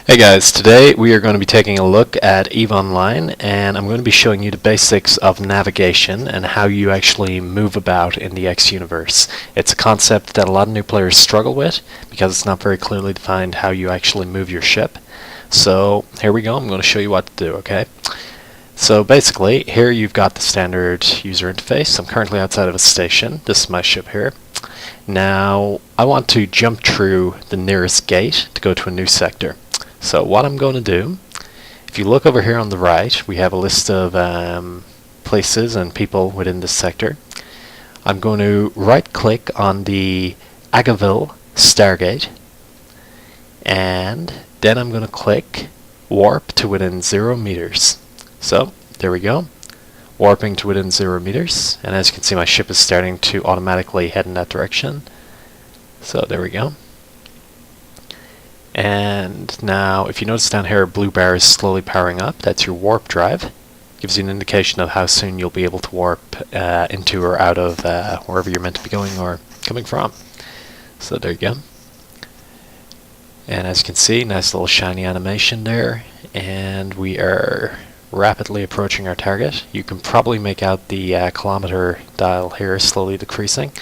Hey guys, today we are going to be taking a look at EVE Online, and I'm going to be showing you the basics of navigation and how you actually move about in the X universe. It's a concept that a lot of new players struggle with because it's not very clearly defined how you actually move your ship. So here we go, I'm going to show you what to do, okay? So basically, here you've got the standard user interface. I'm currently outside of a station. This is my ship here. Now, I want to jump through the nearest gate to go to a new sector. So what I'm going to do, if you look over here on the right, we have a list of places and people within this sector. I'm going to right click on the Agaville Stargate, and then I'm going to click warp to within 0 meters. So there we go, warping to within 0 meters, and as you can see my ship is starting to automatically head in that direction. So there we go. And now if you notice down here a blue bar is slowly powering up, that's your warp drive. Gives you an indication of how soon you'll be able to warp into or out of wherever you're meant to be going or coming from. So there you go. And as you can see, nice little shiny animation there, and we are rapidly approaching our target. You can probably make out the kilometer dial here slowly decreasing.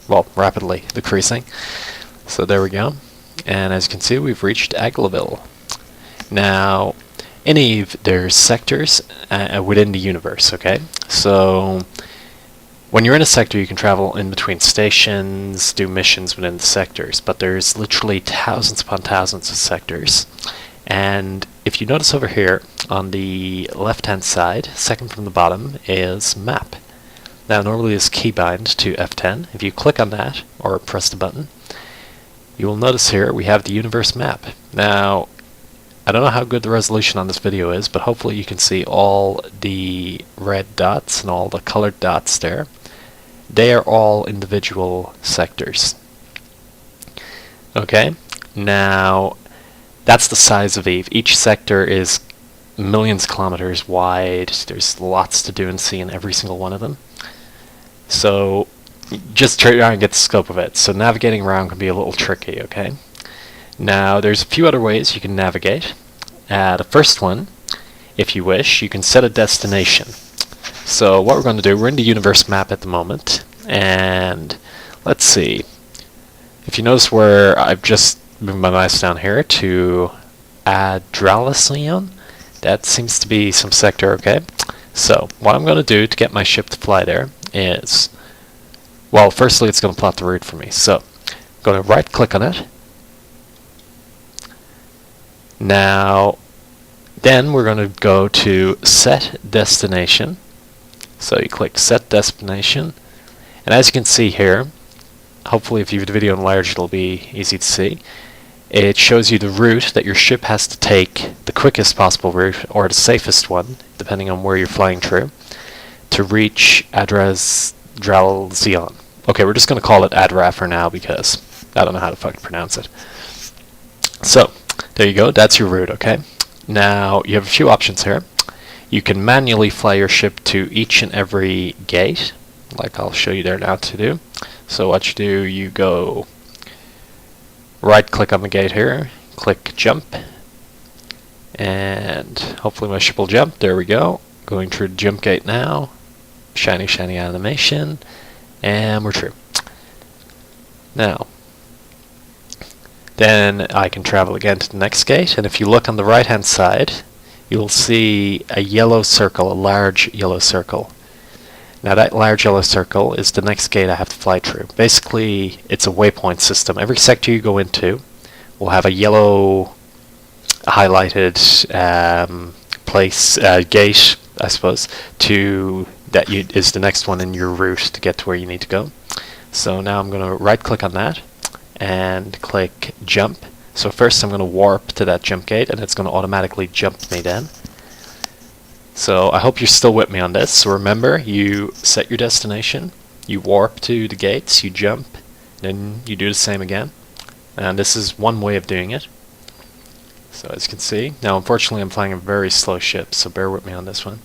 Well, rapidly decreasing. So there we go. And as you can see, we've reached Aglaville. Now, in EVE, there's sectors within the universe, okay? So, when you're in a sector, you can travel in between stations, do missions within the sectors, but there's literally thousands upon thousands of sectors. And if you notice over here, on the left-hand side, second from the bottom, is Map. Now, normally this keybind to F10. If you click on that, or press the button, you will notice here we have the universe map. Now, I don't know how good the resolution on this video is, but hopefully you can see all the red dots and all the colored dots there. They are all individual sectors. Okay, now that's the size of EVE. Each sector is millions of kilometers wide. There's lots to do and see in every single one of them. So just try and get the scope of it. So navigating around can be a little tricky, okay? Now, there's a few other ways you can navigate. The first one, if you wish, you can set a destination. So what we're going to do, we're in the universe map at the moment, and let's see. If you notice where I've just moved my mouse down here to Adralasian, that seems to be some sector, okay? So what I'm going to do to get my ship to fly there is, well, firstly, it's going to plot the route for me. So, I'm going to right-click on it. Now, then we're going to go to Set Destination. So you click Set Destination. And as you can see here, hopefully if you have the video enlarged, it'll be easy to see. It shows you the route that your ship has to take, the quickest possible route, or the safest one, depending on where you're flying through, to reach Adralasian. Okay, we're just going to call it Adra for now because I don't know how to fucking pronounce it. So, there you go, that's your route, okay? Now, you have a few options here. You can manually fly your ship to each and every gate, like I'll show you there now to do. So what you do, you go right-click on the gate here, click Jump, and hopefully my ship will jump. There we go. Going through the jump gate now. Shiny, shiny animation. And we're through. Now, then I can travel again to the next gate, and if you look on the right hand side, you'll see a yellow circle, a large yellow circle. Now that large yellow circle is the next gate I have to fly through. Basically, it's a waypoint system. Every sector you go into will have a yellow highlighted gate, I suppose, that is the next one in your route to get to where you need to go. So now I'm going to right click on that and click Jump. So first I'm going to warp to that jump gate, and it's going to automatically jump me then. So I hope you're still with me on this. So remember, you set your destination, you warp to the gates, you jump, then you do the same again. And this is one way of doing it. So as you can see, now unfortunately I'm flying a very slow ship, so bear with me on this one.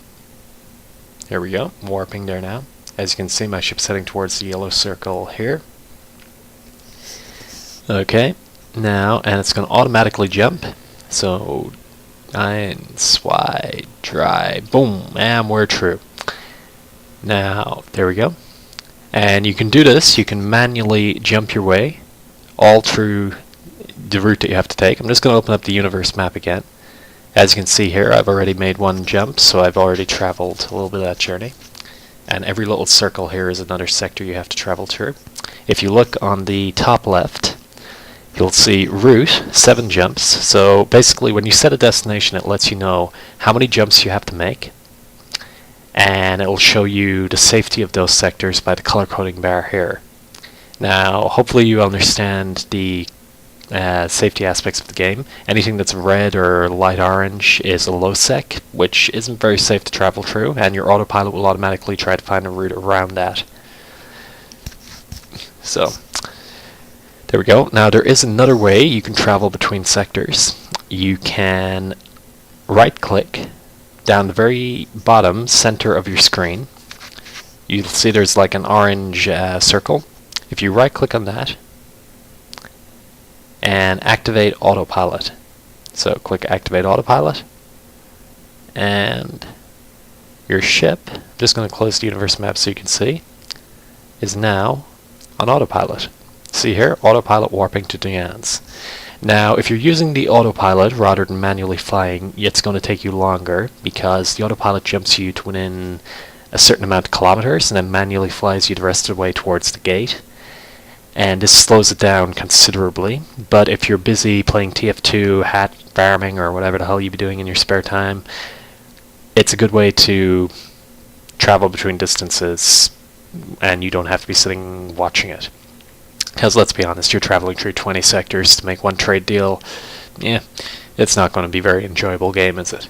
Here we go, warping there now. As you can see, my ship's heading towards the yellow circle here. Okay, now, and it's going to automatically jump. So, eins, zwei, drei, boom, and we're true. Now, there we go. And you can do this, you can manually jump your way all through the route that you have to take. I'm just going to open up the universe map again. As you can see here, I've already made one jump, so I've already traveled a little bit of that journey. And every little circle here is another sector you have to travel through. If you look on the top left, you'll see route, 7 jumps. So basically when you set a destination, it lets you know how many jumps you have to make. And it will show you the safety of those sectors by the color coding bar here. Now, hopefully you understand the safety aspects of the game. Anything that's red or light orange is a low sec, which isn't very safe to travel through, and your autopilot will automatically try to find a route around that. So, there we go. Now there is another way you can travel between sectors. You can right-click down the very bottom center of your screen. You'll see there's like an orange circle. If you right-click on that, and activate autopilot. So click activate autopilot, and your ship, I'm just going to close the universe map so you can see, is now on autopilot. See here, autopilot warping to Dian's. Now if you're using the autopilot rather than manually flying, it's going to take you longer because the autopilot jumps you to within a certain amount of kilometers and then manually flies you the rest of the way towards the gate. And this slows it down considerably, but if you're busy playing TF2, hat farming, or whatever the hell you be doing in your spare time, it's a good way to travel between distances, and you don't have to be sitting watching it. Because let's be honest, you're traveling through 20 sectors to make one trade deal. Yeah, it's not going to be a very enjoyable game, is it?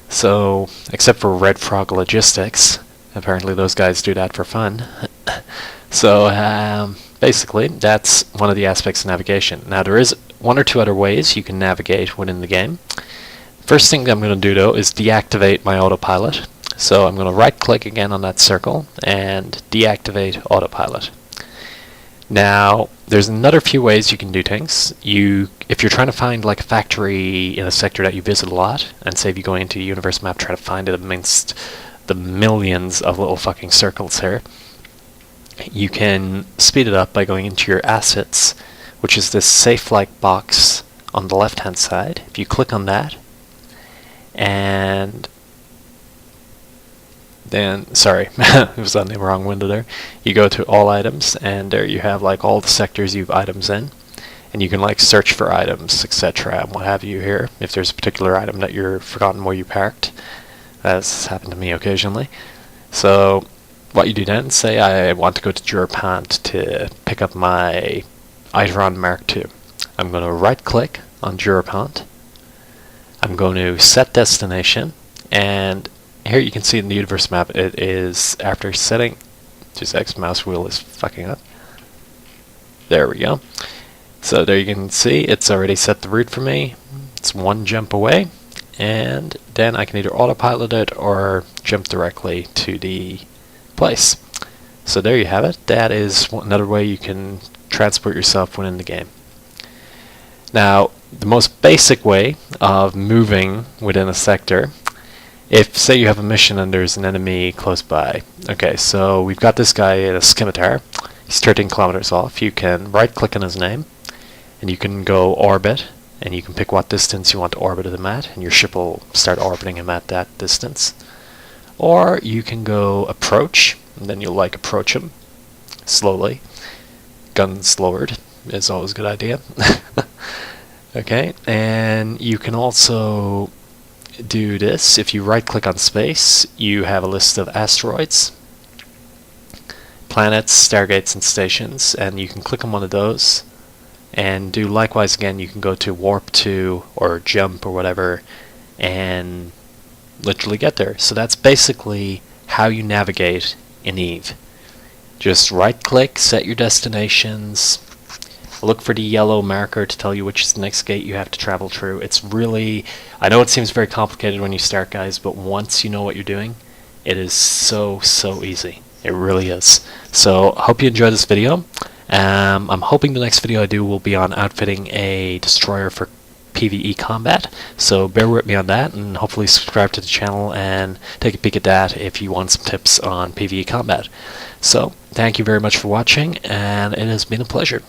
So, except for Red Frog Logistics, apparently those guys do that for fun. So, basically, that's one of the aspects of navigation. Now, there is one or two other ways you can navigate within the game. First thing I'm going to do, though, is deactivate my autopilot. So I'm going to right-click again on that circle and deactivate autopilot. Now, there's another few ways you can do things. If you're trying to find like a factory in a sector that you visit a lot, and say if you go into a universe map trying to find it amongst the millions of little fucking circles here, you can speed it up by going into your assets, which is this safe-like box on the left-hand side. If you click on that, and then, sorry, it was on the wrong window there. You go to all items, and there you have like all the sectors you have items in, and you can like search for items, etc., and what have you here. If there's a particular item that you're forgotten where you parked, that's happened to me occasionally. So what you do then, say I want to go to Jurapant to pick up my Eidron Mark II. I'm going to right-click on Jurapant. I'm going to set destination, and here you can see in the universe map it is after setting. Just X mouse wheel is fucking up. There we go. So there you can see it's already set the route for me. It's one jump away, and then I can either autopilot it or jump directly to the place. So there you have it. That is another way you can transport yourself within the game. Now, the most basic way of moving within a sector, if say you have a mission and there's an enemy close by. Okay, so we've got this guy in a scimitar. He's 13 kilometers off. You can right click on his name and you can go orbit, and you can pick what distance you want to orbit him at, and your ship will start orbiting him at that distance. Or you can go approach, and then you'll like approach him slowly. Guns lowered is always a good idea. Okay, and you can also do this. If you right click on space, you have a list of asteroids, planets, stargates, and stations, and you can click on one of those and do likewise again. You can go to warp to or jump or whatever and literally get there. So that's basically how you navigate in EVE. Just right click, set your destinations, look for the yellow marker to tell you which is the next gate you have to travel through. It's really, I know it seems very complicated when you start, guys, but once you know what you're doing, it is so easy. It really is. So I hope you enjoyed this video. I'm hoping the next video I do will be on outfitting a destroyer for PvE combat. So bear with me on that, and hopefully subscribe to the channel and take a peek at that if you want some tips on PvE combat. So thank you very much for watching, and it has been a pleasure.